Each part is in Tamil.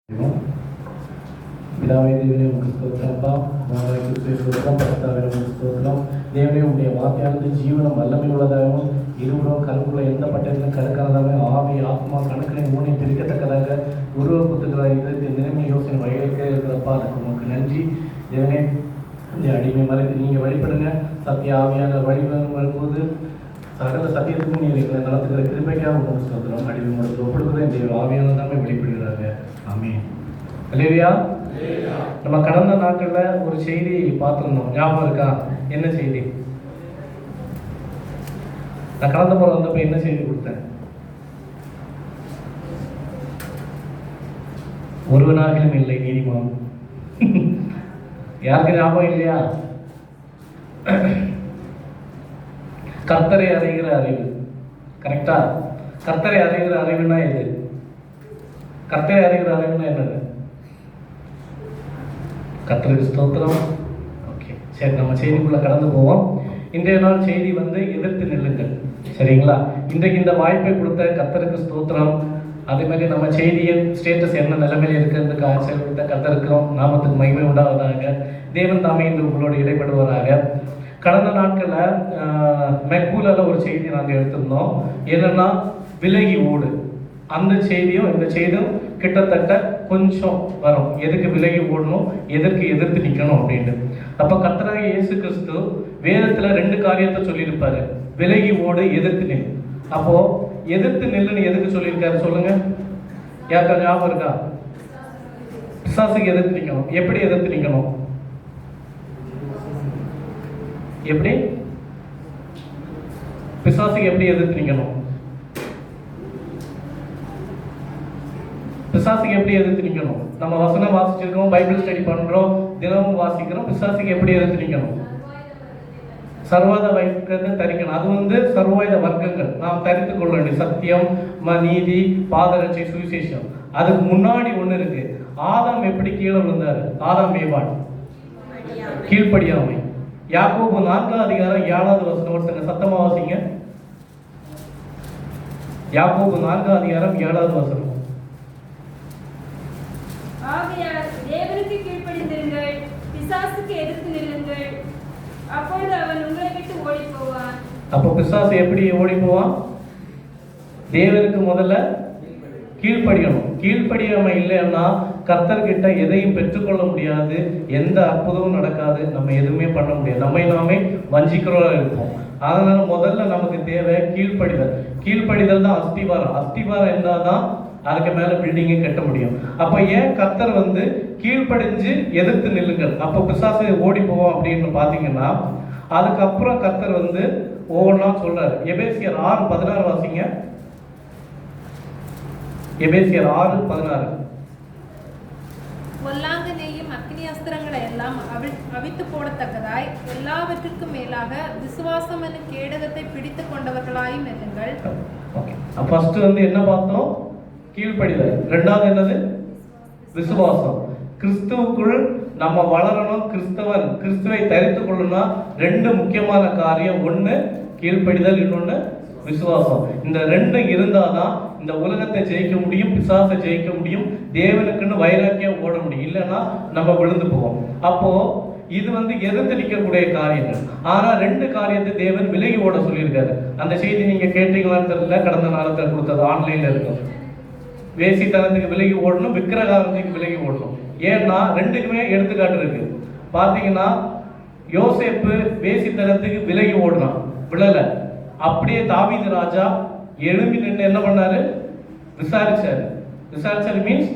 பிதாவே தேவனே உமக்கு ஸ்தோத்திரப்பா. நாங்கள் கிறிஸ்துவின் பரிசுத்தாவிலே உமக்கு ஸ்தோத்திரம். தேவனே உம்முடைய வார்த்தையானது ஜீவனம் வல்லமை உள்ளதாகவும் இருவரும் கருவுள்ள எந்த பட்டத்திலும் கருக்கானதாகவும் ஆவி ஆத்மா கணக்கினை ஊனை பிரிக்கத்தக்கதாக உருவ புத்துக்கிறார் இதற்கு நிலைமை யோசனை வழியிருக்க இருக்கிறப்பா. அதுக்கு உங்களுக்கு நன்றி தேவனே. இந்த அடிமை மறைத்து நீங்கள் வழிபடுங்க. சத்திய ஆவியான வழிபடும் வரும்போது சகல சத்தியத்துக்கும் நீங்கள் நடத்துக்கிற கிருபைக்காக உங்களுக்கு ஸ்தோத்திரம். அடிமை முறையில் ஒப்பிடுவதை இந்த ஆவியானதாமே வெளிப்படுகிறாங்க. ஆமென். அல்லேலூயா. நம்ம கடந்த நாட்களில் ஒரு செய்தி பார்த்துருந்தோம், ஞாபகம் இருக்கா? என்ன செய்தி? நான் கடந்த முறை வந்தப்ப என்ன செய்தி கொடுத்தேன்? ஒருவனாகிலும் இல்லை நீதிமான். யாருக்கு ஞாபகம் இல்லையா? கர்த்தரை அறிகிற அறிவு. கரெக்டா? கர்த்தரை அறிகிற அறிவுனா எது? கர்த்தரை அறிகிற அறிவுனா என்னது? கர்த்தருக்கு ஸ்தோத்திரம். ஓகே, சரி, நம்ம செய்திக்குள்ள கடந்து போவோம். இன்றைய நாள் செய்தி எதிர்த்து நில்லுங்கள். சரிங்களா? இன்றைக்கு இந்த வாய்ப்பை கொடுத்த கர்த்தருக்கு ஸ்தோத்திரம். அதே மாதிரி நம்ம செய்தியின் ஸ்டேட்டஸ் என்ன நிலைமையில் இருக்கிறதுக்கு ஆட்சியர் கொடுத்த கர்த்தருக்கும் நாமத்துக்கு மகிமை உண்டாவதாக. தேவன் தாமே இன்று உங்களோடு இடைப்படுவதாக. கடந்த நாட்களில் மெக்கூலில் ஒரு செய்தி நாங்கள் எடுத்திருந்தோம். என்னன்னா, விலகி ஓடு. அந்த செய்தியும் இந்த செய்தியும் கிட்டத்தட்ட கொஞ்சம் வரும். எதுக்கு விலகி ஓடணும், எதற்கு எதிர்த்து நிற்கணும் அப்படின்ட்டு. அப்போ கர்த்தராகிய இயேசு கிறிஸ்து வேதத்தில் 2 காரியத்தை சொல்லியிருப்பாரு. விலகி ஓடு, எதிர்த்து நில். அப்போ எதிர்த்து நில்லுன்னு எதுக்கு சொல்லியிருக்காரு சொல்லுங்க? யாருக்கா ஞாபகம் இருக்கா? பிசாசுக்கு எதிர்த்து நிற்கணும். எப்படி எதிர்த்து நிற்கணும்? எப்படி? பிசாசுக்கு எப்படி எதிர்த்து நிற்கணும்? பிசாசுக்கு எப்படி எதிர்த்து நிற்கணும்? நம்ம வசனம் வாசிச்சிருக்கோம், பைபிள் ஸ்டடி பண்றோம், தினமும் வாசிக்கிறோம். பிசாசுக்கு எப்படி எதிர்த்து நிற்கணும்? சர்வாத வர்க்கத்தை தரிக்கணும். அது சர்வாயுத வர்க்கங்கள் நாம் தரித்து கொள்ள வேண்டிய சத்தியம், நீதி, பாதரட்சை, சுவிசேஷம். அதுக்கு முன்னாடி ஒண்ணு இருக்கு. ஆதாம் எப்படி கீழே விழுந்தாரு? ஆதாம் ஏவாள் கீழ்ப்படியாமை. யாக்கோபு 4ஆம் அதிகாரம் 7வது வசனம். ஒருத்தங்க சத்தமா வாசிங்க. யாக்கோபு 4ஆம் அதிகாரம் 7வது வசனம். ஆகையால் தேவனுக்கு கீழ்ப்படிந்திருங்கள், பிசாசுக்கு எதிர்த்து நில்லுங்கள், அப்பொழுது அவன் உங்களை விட்டு ஓடி போவான். அப்போ பிசாசு எப்படி ஓடி போவான்? தேவனுக்கு முதல்ல கீழ்ப்படியணும். கீழ்ப்படியாம இல்லைன்னா கர்த்தர்கிட்ட எதையும் பெற்றுக்கொள்ள முடியாது, எந்த அற்புதமும் நடக்காது, நம்ம எதுவுமே பண்ண முடியாது, நம்மை நாமே வஞ்சிக்கிறோம் இருப்போம். அதனால முதல்ல நமக்கு தேவை கீழ்ப்படிதல். கீழ்ப்படிதல் தான் அஸ்திவாரம். அஸ்திவாரம் இருந்தாதான் அதுக்கு மேல பில்டிங்கே கட்ட முடியும். அப்ப ஏன் கர்த்தர் கீழ்ப்படிஞ்சு எதிர்த்து நில்லுங்கள், அப்ப பிசாசு ஓடி போவோம் அப்படின்னு பாத்தீங்கன்னா, அதுக்கப்புறம் கர்த்தர் ஒவ்வொன்றா சொல்றாரு. எபேசியர் 6:16 வாசிங்க. எபேசியர் 6:16. பொல்லாங்கனையும் அக்னி அஸ்திரங்களை எல்லாம் அவித்து போடத்தக்கதாய் எல்லாவற்றுக்கும் மேலாக விசுவாசம் என்னும் கேடகத்தை பிடித்து கொண்டவர்களாயும் நில்லுங்கள். ஃபர்ஸ்ட் என்ன பார்த்தோம்? கீழ்ப்படிதல். ரெண்டாவது என்னது? விசுவாசம். கிறிஸ்துவுக்குள் நம்ம வளரணும். கிறிஸ்துவை தரித்து கொள்ளணும். 2 முக்கியமான காரியம். ஒண்ணு கீழ்ப்படிதல், இன்னொன்னு விசுவாசம். இந்த 2 இருந்தாதான் இந்த உலகத்தை ஜெயிக்க முடியும், பிசாசை ஜெயிக்க முடியும், தேவனுக்குன்னு வைராக்கியம் ஓட முடியும். இல்லைன்னா நம்ம விழுந்து போவோம். அப்போ இது எதிர்த்து நிற்கக்கூடிய காரியங்கள். ஆனா 2 காரியத்தை தேவன் விலகி ஓட சொல்லியிருக்காரு. அந்த செய்தி நீங்க கேட்டீங்களான்னு தெரியல, கடந்த நாளத்தில் கொடுத்தது ஆன்லைன்ல இருக்கும். வேசித்தனத்துக்கு விலகி ஓடணும், விக்கிரகாரத்துக்கு விலகி ஓடணும். ஏன்னா 2க்குமே எடுத்துக்காட்டு இருக்கு. பாத்தீங்கன்னா, யோசேப்பு வேசித்தனத்துக்கு விலகி ஓடினான், விழல. அப்படியே தாவீது ராஜா எழும்பி நின்று என்ன பண்ணாரு? விசாரிச்சாரு. விசாரிச்சாரு மீன்ஸ்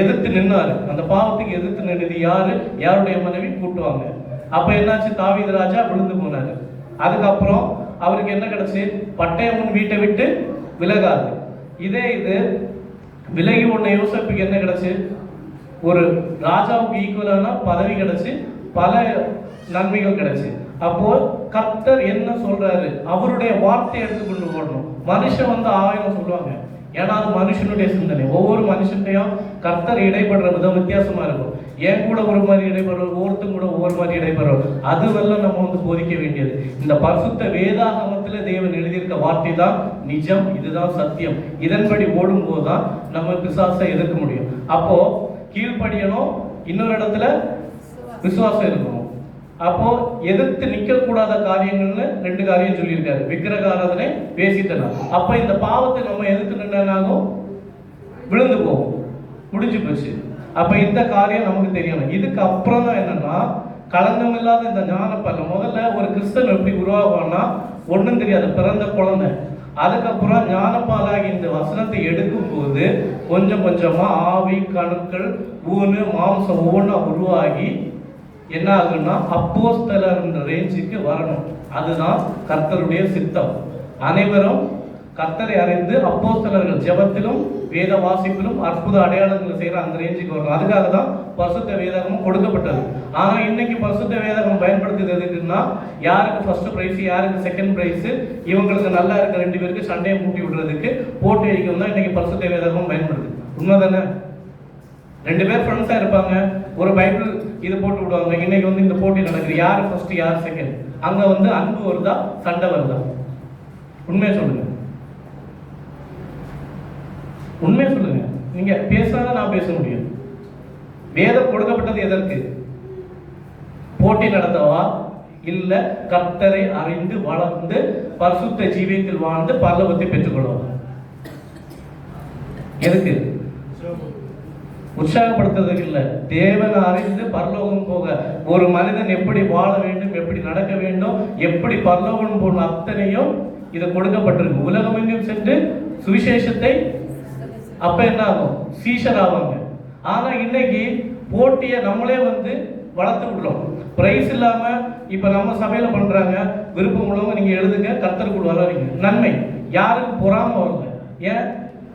எதிர்த்து நின்னாரு. அந்த பாவத்துக்கு எதிர்த்து நின்றது யாரு? யாருடைய மனைவி? கூட்டுவாங்க. அப்ப என்னாச்சு? தாவீது ராஜா விழுந்து போனாரு. அதுக்கப்புறம் அவருக்கு என்ன கிடைச்சு? பட்டயம் வீட்டை விட்டு விலகாது. இது விலகி ஒண்ணு யோசேப்புக்கு என்ன கிடைச்சு? ஒரு ராஜாவுக்கு ஈக்குவலான பதவி கிடைச்சு, பல நன்மைகள் கிடைச்சு. அப்போ கர்த்தர் என்ன சொல்றாரு? அவருடைய வார்த்தையை எடுத்துக்கொண்டு போடணும். மனுஷன் 1000 சொல்லுவாங்க. ஏன்னா அது மனுஷனுடைய சிந்தனை. ஒவ்வொரு மனுஷன்டையும் கர்த்தர் இடைப்படுற விதம் வித்தியாசமா இருக்கும். ஏன் கூட ஒரு மாதிரி இடைப்படுறோம், ஒவ்வொருத்தரும் கூட ஒவ்வொரு மாதிரி இடைப்படுறோம். அதுவெல்லாம் நம்ம போதிக்க வேண்டியது. இந்த பரிசுத்த வேதாகமத்துல தேவன் எழுதியிருக்க வார்த்தை தான் நிஜம், இதுதான் சத்தியம். இதன்படி ஓடும்போது தான் நம்ம பிசாசை எதிர்க்க முடியும். அப்போ கீழ்ப்படியணும், இன்னொரு இடத்துல விசுவாசம் இருக்கணும். அப்போ எதிர்த்து நிக்க கூடாத காரியங்கள்னு 2 காரியம் சொல்லியிருக்காரு. விக்கிரக ஆராதனை, பேசிட்டனா. அப்ப இந்த பாவத்தை நம்ம எதிர்த்து நின்னாலும் விழுந்து போகும், முடிஞ்சு போச்சு. அப்ப இந்த காரியம் நமக்கு தெரியணும். இதுக்கு அப்புறம் தான் என்னன்னா, களங்கம் இல்லாத இந்த ஞானப்பல்ல. முதல்ல ஒரு கிறிஸ்தன் எப்படி உருவாகும்னா, ஒன்றும் தெரியாது, பிறந்த குழந்தை. அதுக்கப்புறம் ஞானப்பாலாகி இந்த வசனத்தை எடுக்கும் போது கொஞ்சம் கொஞ்சமா ஆவி, கணுக்கள், ஊனு, மாம்சம் ஒவ்வொன்றா உருவாகி என்ன ஆகுன்னா அப்போஸ்தலர் ரேஞ்சுக்கு வரணும். அதுதான் கர்த்தருடைய சித்தம். அனைவரும் கர்த்தரை அறிந்து அப்போஸ்தலர்கள் ஜெபத்திலும் வேத வாசிப்பிலும் அற்புத அடையாளங்களை செய்யற அந்த ரேஞ்சுக்கு வரணும். அதுக்காக தான் பரிசுத்த வேதகம் கொடுக்கப்பட்டது. ஆனா இன்னைக்கு பரிசுத்த வேதகம் பயன்படுத்துறது எதுக்குன்னா, யாருக்கு ஃபர்ஸ்ட் பிரைஸ், யாருக்கு செகண்ட் பிரைஸ், இவங்களுக்கு நல்லா இருக்க 2 பேருக்கு சண்டையை மூட்டி விடுறதுக்கு போட்டி வைக்கும் தான் இன்னைக்கு பரிசுத்த வேதகம் பயன்படுது. உண்மைதானே? 2 பேர் ஃப்ரெண்ட்ஸா இருப்பாங்க, ஒரு பைபிள் இது போட்டு விடுவாங்க. இன்னைக்கு இந்த போட்டி நடக்குது, யார் ஃபர்ஸ்ட் யார் செகண்ட். அங்க அன்பு வருதா, சண்டை வருதா? உண்மையை சொல்லுங்க, உண்மையை சொல்லுங்க. நீங்க பேசாதான் நான் பேச முடியும். வேதம் கொடுக்கப்பட்டது எதற்கு? போட்டி நடத்தவா, இல்ல கர்த்தரை அறிந்து வளர்ந்து பரிசுத்த ஜீவியத்தில் வாழ்ந்து பரலோகத்தை பெற்றுக்கொள்வா? எதுக்கு? உற்சாகப்படுத்துறதுக்கு இல்ல, தேவனை அறிந்து பரலோகம் போக. ஒரு மனிதன் எப்படி வாழ வேண்டும், எப்படி நடக்க வேண்டும், எப்படி பரலோகம் போன அத்தனையும் இது கொடுக்கப்பட்டிருக்கு. உலகம் எங்கும் சென்று சுவிசேஷத்தை, அப்ப என்ன ஆகும்? சீஷர் ஆவாங்க. ஆனா இன்னைக்கு போட்டியை நம்மளே வளர்த்து விடுறோம். பிரைஸ் இல்லாம இப்ப நம்ம சபையில பண்றாங்க, விருப்பம் உள்ளவங்க நீங்க எழுதுங்க, கர்த்தருக்குள் வர்றீங்க. நன்மை, யாருக்கும் பொறாம வரல. ஏன்?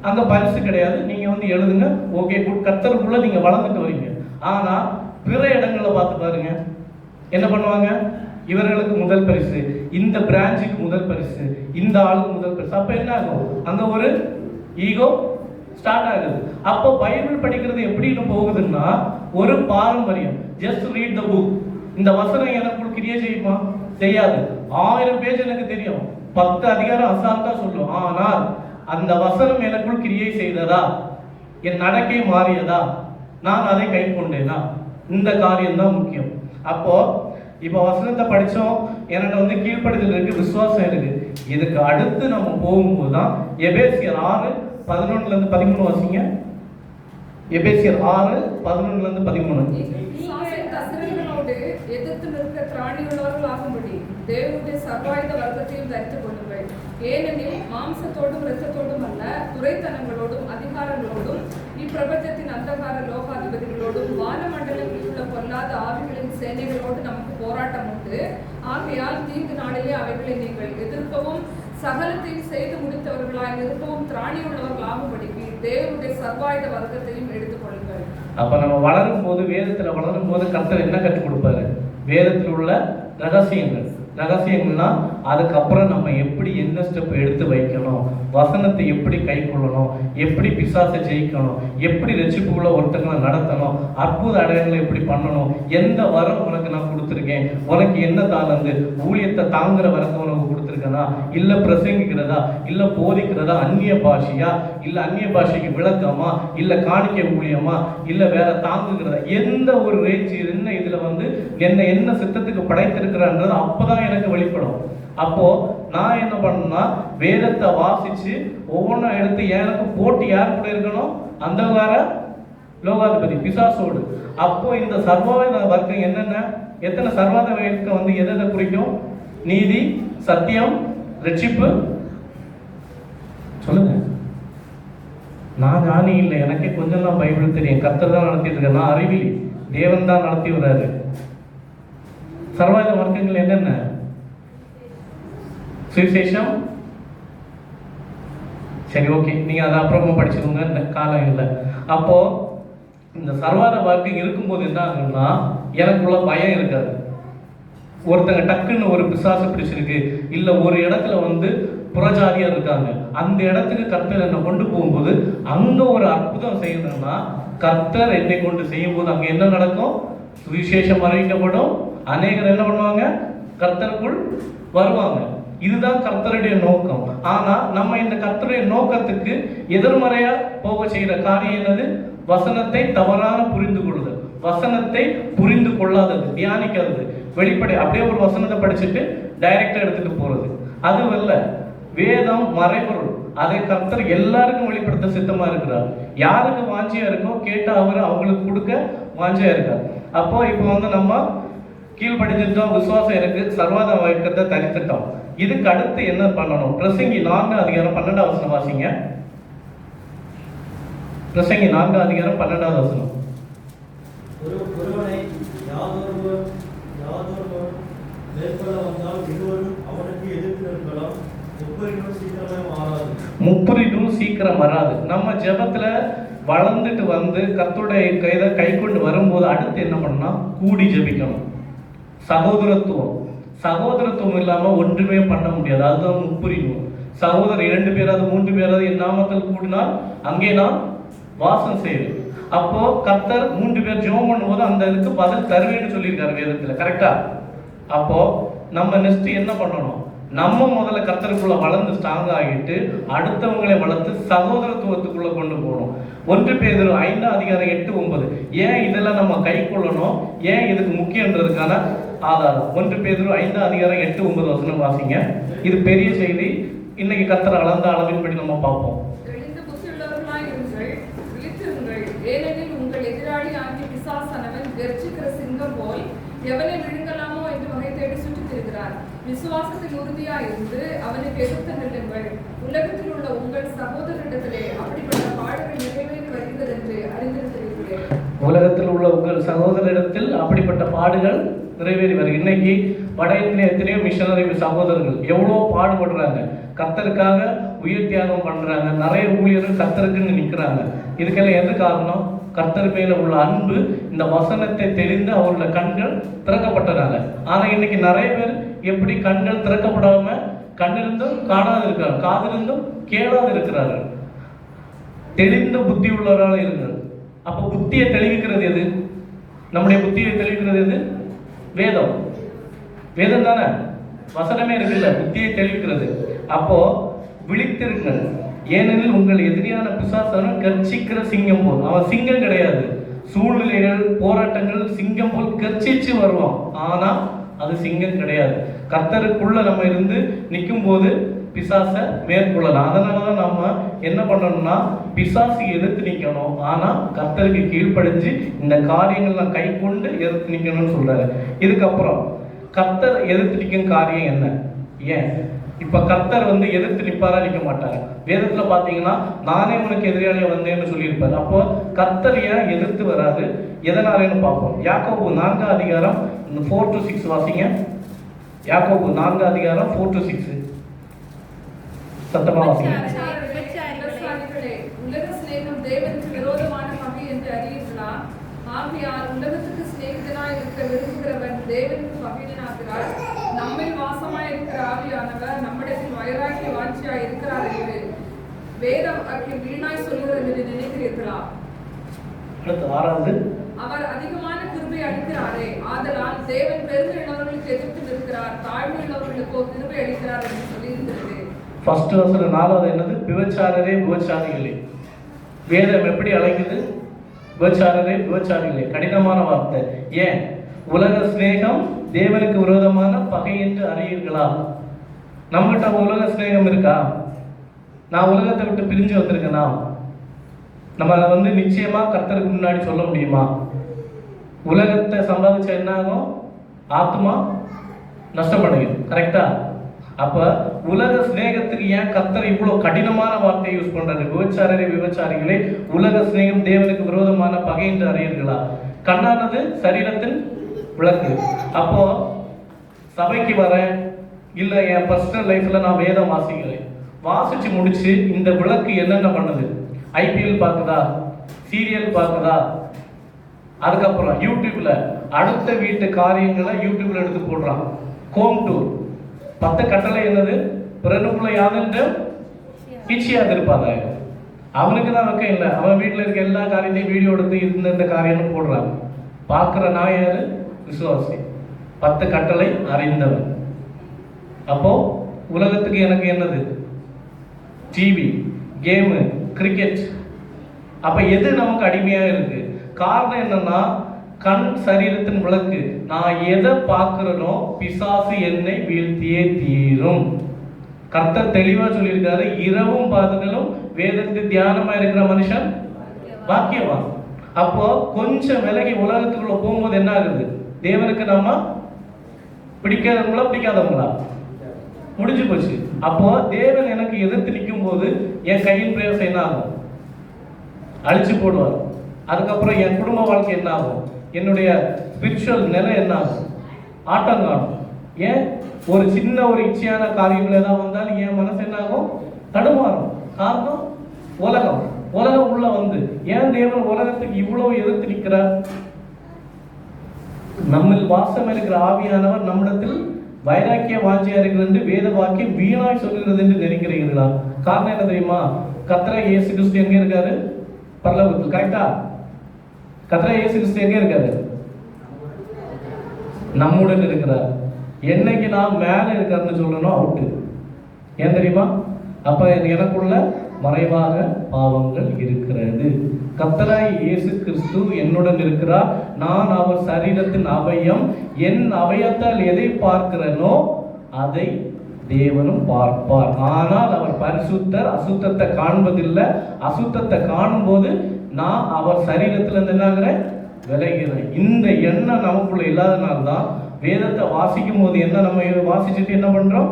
அங்க பரிசு கிடையாது, நீங்க எழுதுங்க, ஓகே குட், கர்த்தருக்குள்ள நீங்க வளர்ந்துட்டு வரீங்க. ஆனா பிற இடங்களை பார்த்து பாருங்க, என்ன பண்ணுவாங்க? இவர்களுக்கு முதல் பரிசு, இந்த பிரான்ச்சுக்கு முதல் பரிசு, இந்த ஆளுக்கு முதல் பரிசு. அப்ப என்ன ஆகும்? அங்க ஒரு ஈகோ ஸ்டார்ட் ஆகுது. அப்போ பைபிள் படிக்கிறது எப்படின்னு போகுதுன்னா, ஒரு பாரம்பரியம். Just read the book. இந்த வசனம் எனக்குள் கிரியை செய்யுமா? செய்யாது. 1000 பேஜ் எனக்கு தெரியும், 10 அதிகாரம் அசால்ட்டா சொல்லும். ஆனால் அந்த வசனம் எனக்குள் கிரியை செய்ததா, என் நடக்கை மாறியதா, நான் அதை கை கொண்டேனா? இந்த காரியம் தான் முக்கியம். அப்போ இப்ப வசனத்தை படிச்சோம், எனக்கு கீழ்ப்படுதல் இருக்கு, விசுவாசம் இருக்கு. இதுக்கு அடுத்து நம்ம போகும்போது தான் எபேசியர் 6:11-13 வாசிங்க. எபேசியர் 6:11-13. எதிர்த்து நிற்க திராணியுள்ளவர்களாகும்படி தேவனுடைய சர்வாயுத வர்க்கத்தையும் தரித்துக் கொள்ளுங்கள். ஏனெனில் மாம்சத்தோடும் இரத்தத்தோடும் அல்ல, துரைத்தனங்களோடும் அதிகாரங்களோடும் இப்பிரபஞ்சத்தின் அந்தகார லோகாதிபதிகளோடும் வானமண்டலங்களில் உள்ள பொல்லாத ஆவிகளின் சேனைகளோடு நமக்கு போராட்டம் உண்டு. ஆகையால் தீங்கு நாளிலே அவைகளை நீங்கள் எதிர்க்கவும் சகலத்தையும் செய்து முடித்தவர்களாய் நிற்கவும் திராணியுள்ளவர்களாகும்படிக்கு தேவனுடைய சர்வாயுத வர்க்கத்தையும் எடுத்துக் கொள்ளுங்கள். அப்ப நம்ம வளரும் போது, வேதத்துல வளரும் போது கர்த்தர் என்ன கற்றுக் கொடுப்பாரு? வேதத்தில் உள்ள ரகசியங்கள்னா அதுக்கப்புறம் நம்ம எப்படி என்ன ஸ்டெப் எடுத்து வைக்கணும், வசனத்தை எப்படி கை கொள்ளணும், எப்படி பிசாசை ஜெயிக்கணும், எப்படி ரட்சிப்புக்குள்ள ஒருத்தங்களை நடத்தணும், அற்புத அடையாளங்களை எப்படி பண்ணணும், எந்த வரம் உனக்கு நான் கொடுத்துருக்கேன், உனக்கு என்ன தாளந்து, ஊழியத்தை தாங்குற வரத்தை உனக்கு கொடுத்துருக்கேனா, இல்ல பிரசங்கிக்கிறதா, இல்ல போதிக்கிறதா, அந்நிய பாஷையா, இல்ல அந்நிய பாஷைக்கு விளக்கமா, இல்ல காணிக்கை ஊழியமா, இல்ல வேற தாங்குகிறதா, எந்த ஒரு ரேஞ்ச் என்ன இதுல என்ன சித்தத்துக்கு படைத்திருக்கிறான்றது அப்பதான் எனக்கு வெளிப்படும். அப்போ நான் என்ன பண்ணணும்னா, வேதத்தை வாசிச்சு ஒவ்வொன்றா எடுத்து, எனக்கு போட்டி யார் கூட இருக்கணும்? அந்தகார லோகாதிபதி பிசாசோடு. அப்போ இந்த சர்வாயுத வர்க்கம் என்னென்ன, எத்தனை சர்வாத வர்க்கம் எதை குறிக்கும்? நீதி, சத்தியம், ரட்சிப்பு. சொல்லுங்க. நான் ஞானி இல்லை, எனக்கே கொஞ்சம் தான் பைபிள் தெரியும், கர்த்தர் தான் நடத்திட்டு இருக்கேன். நான் அறிவிலி, தேவன் தான் நடத்தி வர்றாரு. சர்வாயுத வர்க்கங்கள் என்னென்ன? சுவிசேஷம். சரி, ஓகே, நீங்க அதை அப்புறமா படிச்சுக்கோங்க, காலம் இல்லை. அப்போ இந்த சர்வாத வர்க்கம் இருக்கும்போது என்ன ஆகும்னா, எனக்குள்ள பயம் இருக்காது. ஒருத்தங்க டக்குன்னு ஒரு பிசாசு பிடிச்சிருக்கு, இல்ல ஒரு இடத்துல புறஜாதியா இருக்காங்க, அந்த இடத்துக்கு கர்த்தர் என்னை கொண்டு போகும்போது அங்க ஒரு அற்புதம் செய்யணும்னா, கர்த்தர் என்னை கொண்டு செய்யும் போது அங்க என்ன நடக்கும்? சுவிசேஷம் அறிவிக்கப்படும். அநேகர் என்ன பண்ணுவாங்க? கர்த்தருக்குள் வருவாங்க. இதுதான் கர்த்தருடைய நோக்கம். ஆனா நம்ம இந்த கர்த்தருடைய நோக்கத்துக்கு எதிர்மறையா போக செய்யற காரியம் என்னது? வசனத்தை தவறான புரிந்து கொள்ளுதல், வசனத்தை புரிந்து கொள்ளாதது, தியானிக்கிறது, வெளிப்படை அப்படியே ஒரு வசனத்தை படிச்சுட்டு டைரக்டா எடுத்துட்டு போறது. அதுவல்ல, வேதம் மறைபொருள், அதை கர்த்தர் எல்லாருக்கும் வெளிப்படுத்த சித்தமா இருக்கிறார். யாருக்கு வாஞ்சியா இருக்கோ கேட்ட அவர் அவங்களுக்கு கொடுக்க வாஞ்சியா இருக்கார். அப்போ இப்போ நம்ம கீழ்படிஞ்சிட்டோம், விசுவாசம் இருக்கு, சர்வாத வழக்கத்தை தரித்துட்டோம். இதுக்கு அடுத்து என்ன பண்ணணும்? பிரசங்கி 4:12 வாசிங்க. பிரசங்கி 4:12 ஒருவனை யாதொருவர் மேற்கொள்ள வந்தால் இருவரும் அவனுக்கு எதிர்த்து நிற்கலாம். முப்பரிடும் சீக்கிரம் வராது. நம்ம ஜெபத்துல வளர்ந்துட்டு வந்து கர்த்தருடைய கை கொண்டு வரும்போது அடுத்து என்ன பண்ணா? கூடி ஜெபிக்கணும். சகோதரத்துவம் இல்லாம ஒன்றுமே பண்ண முடியாது. அதுதான் முப்பரிடும். சகோதரர் 2 பேராது 3 பேராது என் நாமத்தில் கூடினால் அங்கே நான் வாசம் செய்வேன். அப்போ கர்த்தர் 3 பேர் ஜெபம் பண்ணும்போது அந்த இதுக்கு பதில் தருவேன்னு சொல்லியிருக்காரு வேதத்துல. கரெக்டா? அப்போ நம்ம நெக்ஸ்ட் என்ன பண்ணணும்? நம்ம முதல்ல கர்த்தருக்குள்ள வளர்ந்து ஸ்ட்ராங் ஆகிட்டு அடுத்தவங்களை வளர்த்து சகோதரத்துவத்துக்குள்ள கொண்டு போகணும். 1 பேதுரு 5:8-9. ஏன் இதெல்லாம் நம்ம கை கொள்ளணும், ஏன் இதுக்கு முக்கியன்றதுக்கான ஆதாரம் 1 பேதுரு 5:8-9 வாசிங்க. இது பெரிய செய்தி. இன்னைக்கு கர்த்தர் அளந்த அளவின்படி நம்ம பார்ப்போம். ஏனெனில் உங்கள் எதிராளி ஆகிய பிசாசானவன் கர்ஜிக்கிற சிங்கம் போல் எவனை விழுங்கலாமோ என்று வகை தேடி சுற்றித் திரிகிறார். விசுவாசத்தில் உறுதியாய் இருந்து அவனுக்கு எதிர்த்து நில்லுங்கள். உலகத்தில் உள்ள உங்கள் சகோதரரிடத்திலே அப்படிப்பட்ட பாடுகள் நிறைவேறி வருகிறது என்று அறிந்திருக்கிறீர்களே. உலகத்தில் உள்ள உங்கள் சகோதரரிடத்தில் அப்படிப்பட்ட பாடுகள் நிறைவேறி வருகிறது. இன்னைக்கு வட இந்திய எத்தனையோ மிஷனரி சகோதரர்கள் எவ்வளோ பாடுபடுறாங்க, கர்த்தருக்காக உயிர் தியாகம் பண்றாங்க. நிறைய ஊழியர்கள் கர்த்தருக்குன்னு நிற்கிறாங்க. இதுக்கெல்லாம் எது காரணம்? கர்த்தர் மேல உள்ள அன்பு, இந்த வசனத்தை தெரிந்து அவரோட கண்கள் திறக்கப்பட்டனால. ஆனா இன்னைக்கு நிறைய பேர் எப்படி கண்கள் திறக்கப்படாம கண்ணிருந்தும் காணாது இருக்கிறார், காதிருந்தும் கேளாது இருக்கிறார்கள். தெளிந்த புத்தி உள்ளவராக இருங்கள். அப்ப புத்தியை தெளிவிக்கிறது எது? நம்முடைய புத்தியை தெளிவிக்கிறது எது? வேதம். வேதம் தானே, வசனமே இருக்குல்ல, புத்தியை தெளிவிக்கிறது. அப்போ விழித்திருங்கள், ஏனெனில் உங்கள் எதிரியான பிசாசான கர்ச்சிக்கிற சிங்கம் போல். அவன் சிங்கம் கிடையாது. சூழ்நிலைகள், போராட்டங்கள் சிங்கம் போல் கர்ச்சிச்சு வருவான். ஆனா அது சிங்கம் கிடையாது. கர்த்தருக்குள்ள நம்ம இருந்து நிற்கும் போது பிசாச மேற்கொள்ளலாம். அதனாலதான் நம்ம என்ன பண்ணணும்னா பிசாசு எதிர்த்து நிற்கணும். ஆனா கர்த்தருக்கு கீழ்ப்படிஞ்சு இந்த காரியங்கள்லாம் கை கொண்டு எதிர்த்து நிற்கணும்னு சொல்றாரு. இதுக்கப்புறம் கர்த்தர் எதிர்த்து நிற்கும் காரியம் என்ன? ஏன் இப்ப கர்த்தர் எதிர்த்து நிற்பாரா? நிற்க மாட்டாரு. வேதத்துல பாத்தீங்கன்னா நானே உனக்கு எதிராளியா வந்தேன்னு சொல்லியிருப்பாரு. அப்போ கர்த்தர் ஏன் எதிர்த்து வராது, எதனாலன்னு பார்ப்போம். யாக்கோபு 4:4-6 வாசிங்க. யாக்கோபு 4:4-6 சத்தமா வாசிங்க. உலக சிநேகம் தேவனுக்கு விரோதமான பகை என்று அறியீர்களா? ஆகையால் உலகத்துக்கு சிநேகிதனாய் இருக்க விரும்புகிறவன் தேவனுக்கு பகையனாகிறார். நம்மில் வாசமாய் இருக்கிற ஆவியானவர் நம்மிடத்தில் வைராக்கிய வாஞ்சியாய் இருக்கிறார் என்று வேதம் வீணாய் சொல்கிறது என்று நினைக்கிறீர்களா? அவர் அதிகமான கிருபை அளிக்கிறாரே, ஆதலால் தேவன் பெருமையுள்ளவர்களுக்கு எதிர்த்து நிற்கிறார், தாழ்மையுள்ளவர்களுக்கோ கிருபை அளிக்கிறார் என்று சொல்லியிருக்கிறது. ஃபர்ஸ்ட் வசனம் 4வது என்னது? விபச்சாரரே விபச்சாரிகளே. வேதம் எப்படி அழைக்குது? விபச்சாரரே விபச்சாரிகளே. கடினமான வார்த்தை. ஏன்? உலக சிநேகம் தேவனுக்கு விரோதமான பகை என்று அறியீர்களா? நம்மகிட்ட உலக சிநேகம் இருக்கா? நான் உலகத்தை விட்டு பிரிஞ்சு வந்திருக்கேனா? நம்ம நிச்சயமா கர்த்தருக்கு முன்னாடி சொல்ல முடியுமா? உலகத்தை சம்பாதிச்ச என்ன ஆகும்? ஆத்மா நஷ்டப்படையும். கரெக்டா? அப்ப உலக சிநேகத்துக்கு ஏன் கர்த்தர் இவ்வளவு கடினமான வார்த்தையை யூஸ் பண்றாரு? விபச்சாரரே விபச்சாரிகளே, உலக சிநேகம் தேவனுக்கு விரோதமான பகை என்று அறியீர்களா? கண்ணானது சரீரத்தின் விளக்கு. அப்போ சபைக்கு வரேன், இல்ல என் பர்சனல் லைஃப்ல நான் வேதம் வாசிக்கிறேன், வாசிச்சு முடிச்சு இந்த விளக்கு என்னென்ன பண்ணுது? ஐபிஎல் பார்க்குதா, சீரியல் பார்க்குதா, அதுக்கப்புறம் யூடியூப்ல அடுத்த வீட்டு காரியங்களை யூடியூப்ல எடுத்து போடுறான். Home tour. 10 கட்டளை என்னது? பிறனுக்குள்ள யாதென்று இச்சியாது இருப்பாங்க. அவனுக்கு தான் வெக்கம் இல்லை. அவன் வீட்டில் இருக்க எல்லா காரியத்தையும் வீடியோ எடுத்து இந்த காரியம்னு போடுறான். பார்க்குற நான் யாரு? விசுவாசி. 10 கட்டளை அறிந்தவன். அப்போ உலகத்துக்கு எனக்கு என்னது? TV, game, cricket. அப்ப எது நமக்கு அடிமையா இருக்கு? காரணம் என்னன்னா, கண் சரீரத்தின் விளக்கு. நான் எதை பார்க்கிறனோ பிசாசு என்னை வீழ்த்தியே தீரும். கர்த்தர் தெளிவா சொல்லியிருக்காரு, இரவும் பகலும் வேதத்துக்கு தியானமா இருக்கிற மனுஷன் பாக்கியவான். அப்போ கொஞ்சம் விலகி உலகத்துக்குள்ள போகும்போது என்ன ஆகுது? தேவனுக்கு நாம பிடிக்காதவங்களா பிடிக்காதவங்களா? முடிஞ்சு போச்சு. அப்போ தேவன் எனக்கு எதிர்த்து நிற்கும் போது என் கையின் பிரயோசம் என்ன ஆகும்? அழிச்சு போடுவார். அதுக்கப்புறம் என் குடும்ப வாழ்க்கை என்ன ஆகும்? என்னுடைய ஸ்பிரிச்சுவல் நிலை என்ன ஆகும்? ஆட்டம் காணும். ஏன்? ஒரு சின்ன ஒரு இச்சையான காரியங்கள் ஏதாவது வந்தாலும் என் மனசு என்ன ஆகும்? தடுமாறும். காரணம் உலகம். உலகம் உள்ள வந்து ஏன் தேவன் உலகத்துக்கு இவ்வளவு எதிர்த்து நிற்கிறார்? நம்மில் வாசம் இருக்கிற ஆவியானவர் நம்மிடத்தில் வைராக்கிய வாஞ்சியா இருக்கிறது என்று வேத வாக்கியம் வீணாய் சொல்கிறது என்று நினைக்கிறீர்களா? காரணம் என்ன தெரியுமா? கர்த்தராகிய இயேசு கிறிஸ்து எங்க இருக்காரு? பரலோகத்தில். கரெக்டா? கர்த்தராகிய இயேசு கிறிஸ்து எங்க இருக்காரு? நம்முடன் இருக்கிறார். என்னைக்கு நான் மேல இருக்காருன்னு சொல்லணும் அவுட்டு. ஏன் தெரியுமா? அப்ப எனக்குள்ள மறைவாக பாவங்கள் இருக்கிறது. கர்த்தராகிய இயேசு கிறிஸ்து என்னுடன் இருக்கிறார். நான் அவர் சரீரத்தின் அவயம். என் அவயத்தால் எதை பார்க்கிறனோ அதை தேவனும் பார்ப்பார். ஆனால் அவர் பரிசுத்தர், அசுத்தத்தை காண்பதில்லை. அசுத்தத்தை காணும் போது நான் அவர் சரீரத்துல இருந்து என்னாகிறேன்? விலகிறேன். இந்த எண்ணம் நமக்குள்ள இல்லாதனால்தான் வேதத்தை வாசிக்கும் போது என்ன நம்ம வாசிச்சுட்டு என்ன பண்றோம்?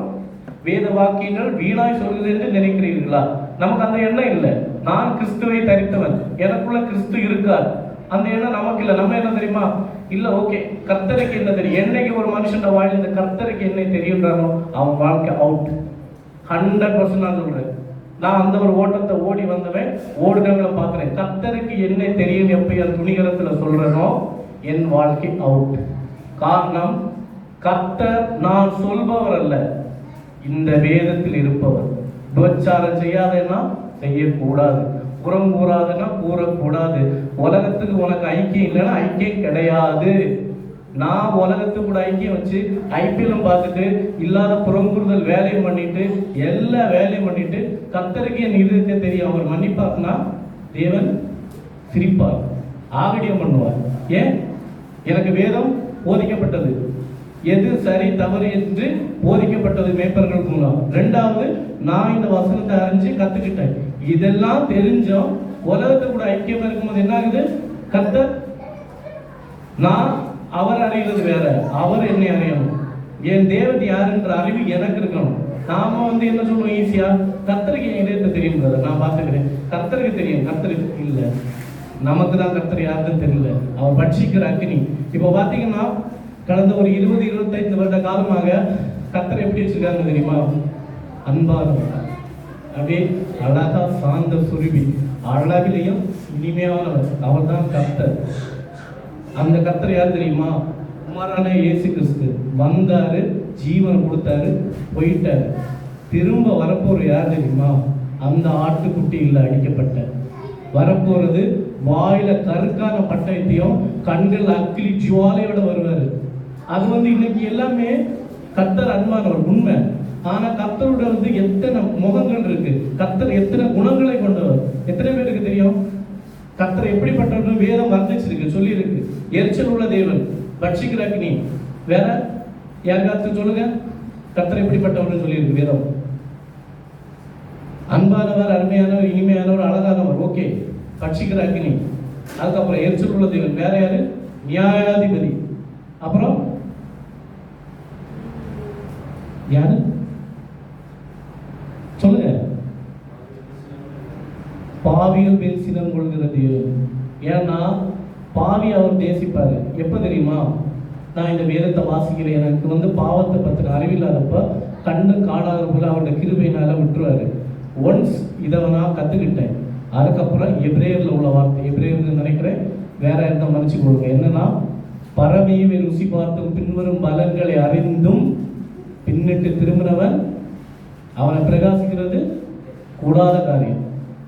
வேத வாக்கியங்கள் வீணாய் சொல்கிறது என்று நினைக்கிறீர்களா? நமக்கு அந்த எண்ணம் இல்லை. நான் கிறிஸ்துவை தரித்தவன், எனக்குள்ள கிறிஸ்து இருக்கார். அந்த எண்ணம் நமக்கு இல்லை. நம்ம என்ன தெரியுமா? இல்ல, ஓகே, கர்த்தருக்கு என்ன தெரியும்? என்னைக்கு ஒரு மனுஷன் வாயில் இந்த கர்த்தருக்கு என்ன தெரியுன்றானோ அவன் வாழ்க்கை அவுட். 100% நான் சொல்றேன். நான் அந்த ஒரு ஓட்டத்தை ஓடி வந்தவன், ஓடுனவங்களை பார்க்கிறேன். கர்த்தருக்கு என்ன தெரியும் எப்ப என் துணிகரத்துல சொல்றனோ என் வாழ்க்கை அவுட். காரணம், கர்த்தர் நான் சொல்பவர் அல்ல, இந்த வேதத்தில் இருப்பவர். விபச்சாரம் செய்யாதேன்னா செய்யக்கூடாது, புறம் கூறாதுன்னா கூறக்கூடாது. உலகத்துக்கு உனக்கு ஐக்கியம் இல்லைன்னா ஐக்கியம் கிடையாது. நான் உலகத்துக்கு கூட ஐக்கியம் வச்சு ஐபிஎல்லும் பார்த்துட்டு இல்லாத புறங்கூறுதல் வேலையும் பண்ணிட்டு எல்லா வேலையும் பண்ணிட்டு கர்த்தருக்கு என் இருக்க தெரியும் அவர் மன்னிப்பார்னா தேவன் சிரிப்பார், ஆகடியம் பண்ணுவார். ஏன்? எனக்கு வேதம் போதிக்கப்பட்டது, எது சரி தவறு என்று போதிக்கப்பட்டது மேய்ப்பர்கள் மூலம். ரெண்டாவது, நான் இந்த வசனத்தை அறிஞ்சு கத்துக்கிட்டேன். இதெல்லாம் தெரிஞ்சோம் உலகத்தை கூட ஐக்கியமா இருக்கும்போது என்ன ஆகுது? கர்த்தர், நான் அவர் அறிகிறது வேற, அவர் என்னை அறியணும். என் தேவன் யாருன்ற அறிவு எனக்கு இருக்கணும். நாம என்ன சொல்லுவோம் ஈஸியா? கர்த்தருக்கு என் இதயத்தை தெரியும், நான் பார்த்துக்கிறேன், கர்த்தருக்கு தெரியும். கர்த்தருக்கு இல்லை, நமக்கு தான் கர்த்தர் யாருன்னு தெரியல. அவன் பட்சிக்கிற அக்னி. இப்போ பாத்தீங்கன்னா கடந்த ஒரு 20-25 வருட காலமாக கர்த்தர் எப்படி வச்சிருக்காங்க தெரியுமா? அன்பானவர், அப்படியே அழகா சாந்த சுருவி, அழகிலையும் இனிமையானவர். அவர் தான் கர்த்தர். அந்த கர்த்தர் யார் தெரியுமா? குமாரனான இயேசு கிறிஸ்து வந்தாரு, ஜீவன் கொடுத்தாரு, போயிட்டாரு. திரும்ப வரப்போற யார் தெரியுமா? அந்த ஆட்டுக்குட்டியில் அடிக்கப்பட்ட வரப்போறது வாயில கருக்கான பட்டயத்தையும் கண்கள் அக்கிலி ஜுவாலையோட வருவாரு. அது இன்னைக்கு எல்லாமே கர்த்தர் அன்பானவர் உண்மை. ஆனா கர்த்தரோட எத்தனை முகங்கள் இருக்கு, கர்த்தர் எத்தனை குணங்களை கொண்டவர் எத்தனை பேருக்கு தெரியும்? கர்த்தர் எப்படிப்பட்டவர் வேதம் வர்ணிச்சிருக்கு, சொல்லி இருக்கு. எரிச்சல் உள்ள தேவன், பட்சிக்கிற அக்னி. வேற யாருக்காச்சும் சொல்லுங்க, கர்த்தர் எப்படிப்பட்டவர் சொல்லி இருக்கு வேதம். அன்பானவர், அருமையானவர், இனிமையானவர், அழகானவர். ஓகே, பட்சிக்கிற அக்னி. அதுக்கப்புறம் எரிச்சல் உள்ள தேவன். வேற யாரு? நியாயாதிபதி. அப்புறம் யாரு சொல்லுங்க? பாவிகள் மேல் சினம் கொள்கிற தேவன். ஏன்னா பாவி அவர் தேசிப்பாரு. எப்ப தெரியுமா? நான் இந்த வேதத்தை வாசிக்கிறேன், எனக்கு பாவத்தை பத்தின அறிவில்லாதப்ப கண்ணு காணாத போல அவருடைய கிருபையினால விட்டுருவாரு. ஒன்ஸ் இதை நான் கத்துக்கிட்டேன். அதுக்கப்புறம் எபிரேயர்ல உள்ள வார்த்தை, எபிரேயர்னு நினைக்கிறேன், வேற என்ன மன்னிச்சு கொடுங்க. என்னன்னா, பரமையை ருசி பார்த்தும் பின்வரும் பலன்களை அறிந்தும் பின்னிட்டு திரும்பினவன் அவனை பிரகாசிக்கிறது கூடாத காரியம்.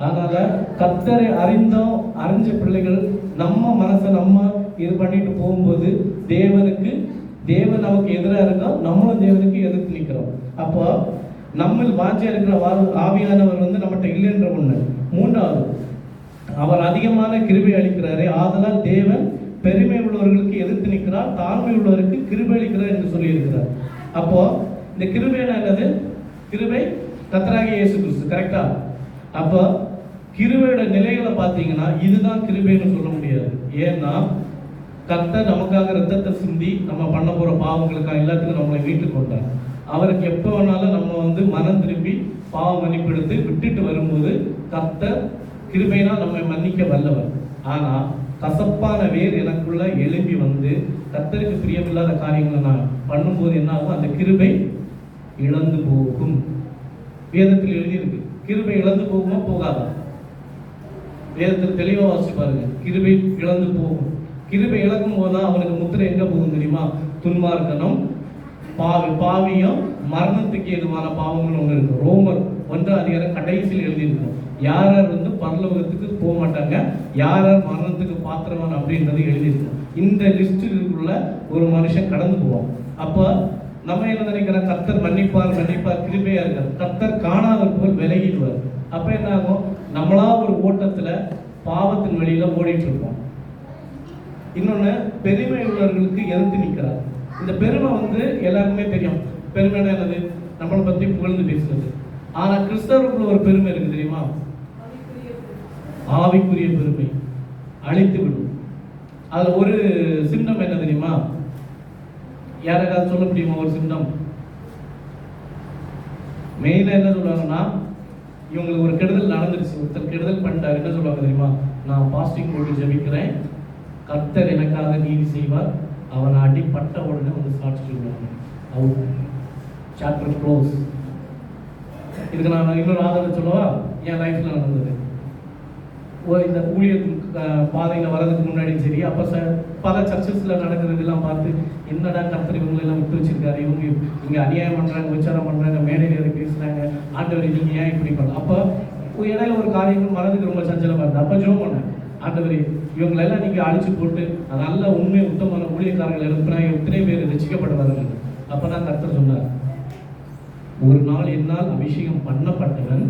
அதனால கர்த்தரை அறிஞ்ச பிள்ளைகள் நம்ம மனசை நம்ம இது பண்ணிட்டு போகும்போது தேவன் நமக்கு எதிராக இருக்கோம், நம்மளும் தேவனுக்கு எதிர்த்து நிற்கிறோம். அப்போ நம்மில் வாஞ்சியா இருக்கிற ஆவியானவர் வந்து நம்மகிட்ட இல்லைன்ற ஒண்ணு. மூன்றாவது, அவர் அதிகமான கிருபை அளிக்கிறாரே, ஆதலால் தேவன் பெருமை உள்ளவர்களுக்கு எதிர்த்து நிற்கிறார், தாழ்மை உள்ளவருக்கு கிருபை அளிக்கிறார் என்று சொல்லியிருக்கிறார். அப்போ இந்த கிருபைனா என்னது? கிருபை கர்த்தராகிய இயேசு கிறிஸ்து. கரெக்டா? அப்போ கிருபையோட நிலைகளை பார்த்தீங்கன்னா இதுதான் கிருபைன்னு சொல்ல முடியாது. ஏன்னா கர்த்தர் நமக்காக ரத்தத்தை சிந்தி நம்ம பண்ண போற பாவங்களுக்காக எல்லாத்துக்கும் நம்மளை மீட்டுக் கொண்டார். அவருக்கு எப்போ வேணாலும் நம்ம வந்து மனம் திரும்பி பாவ மன்னிப்பெடுத்து விட்டுட்டு வரும்போது கர்த்தர் கிருபையினால் நம்மை மன்னிக்க வல்லவர். ஆனா கசப்பான வேர் எனக்குள்ள எழும்பி வந்து கர்த்தருக்கு பிரியமில்லாத காரியங்களை நான் பண்ணும்போது என்ன ஆகும்? அந்த கிருபை இழந்து போகும். வேதத்தில் எழுதியிருக்கு. கிருபை இழந்து போகுமா போகாதா? வேதத்தில் தெளிவாக வாசிச்சு பாருங்க. கிருபை இழந்து போகும். கிருபை இழக்கும் போதுதான் அவனுக்கு முத்திரை எங்க போகும் தெரியுமா? துன்மார்க்கனும் பாவியும் மரணத்துக்கு எதுவான பாவங்கள் ஒன்று இருக்கு. ரோமர் 1 கடைசியில் எழுதியிருக்கும். யார் வந்து பரலோகத்துக்கு போக மாட்டாங்க, யார் மரணத்துக்கு பாத்திரவான் அப்படின்றது எழுதியிருக்கும். இந்த லிஸ்டுக்குள்ள ஒரு மனுஷன் கடந்து போவான். அப்போ நம்ம என்ன நினைக்கிறோம்? கர்த்தர் மன்னிப்பார் கிருபையா இருக்கார். கர்த்தர் காணாதவர் போல் விலகிடுவார். அப்ப என்ன ஆகும்? நம்மளா ஒரு ஓட்டத்துல பாவத்தின் வழியில ஓடிட்டு இருப்போம். இன்னொன்னு, பெருமை உள்ளவர்களுக்கு எதிர்த்து நிற்கிறார். இந்த பெருமை வந்து எல்லாருக்குமே தெரியும். பெருமைனா என்னது? நம்மளை பத்தி புகழ்ந்து பேசுறது. ஆனா கிறிஸ்தவருக்குள்ள ஒரு பெருமை இருக்கு தெரியுமா? ஆவிக்குரிய பெருமை அழித்து விடும். அதுல ஒரு சிம்டம் என்ன தெரியுமா? யாராவது சொல்ல முடியுமா ஒரு சிம்டம்? மெயினா என்ன சொல்றாங்கன்னா, இவங்களுக்கு ஒரு கெடுதல் நடந்துருச்சு, ஒருத்தர் கெடுதல் பண்ணிட்டாரு. என்ன சொல்லுவாங்க தெரியுமா? நான் பாஸ்டிங் போட்டு ஜெபிக்கிறேன், கர்த்தர் எனக்காக நீதி செய்வார், அவனை அடிப்பட்ட உடனே வந்து சாட்சி சொல்லுவாங்க. Out, chapter close. இதுக்கு நான் இன்னொரு ஆதாரம் சொல்லவா? என் லைஃப்ல நடந்தது. இந்த ஊழியர் பாதையில் வர்றதுக்கு முன்னாடியும் சரி, அப்போ பல சர்ச்சஸ்ல நடக்கிறதெல்லாம் பார்த்து என்னடா கர்த்தர் இவங்களெல்லாம் விட்டு வச்சிருக்காரு, இவங்க இங்கே அநியாயம் பண்ணுறாங்க, விசாரம் பண்ணுறாங்க, மேடையில் அதை பேசுகிறாங்க, ஆண்டவர் நீங்கள் ஏன் இப்படி பண்ண. அப்போ இடையில ஒரு காரியங்கள் மனதுக்கு ரொம்ப சஞ்சலமாக இருந்தது. அப்போ ஜோம் பண்ணேன், ஆண்டவர் இவங்களெல்லாம் நீங்கள் அழிச்சு போட்டு நல்ல உண்மை உத்தமான ஊழியக்காரர்கள் எழுப்புனா எத்தனை பேர் ரசிக்கப்பட்டவர்கள். அப்போ தான் கர்த்தர் சொன்னார், ஒரு நாள் என்னால் அபிஷேகம் பண்ணப்பட்டவன்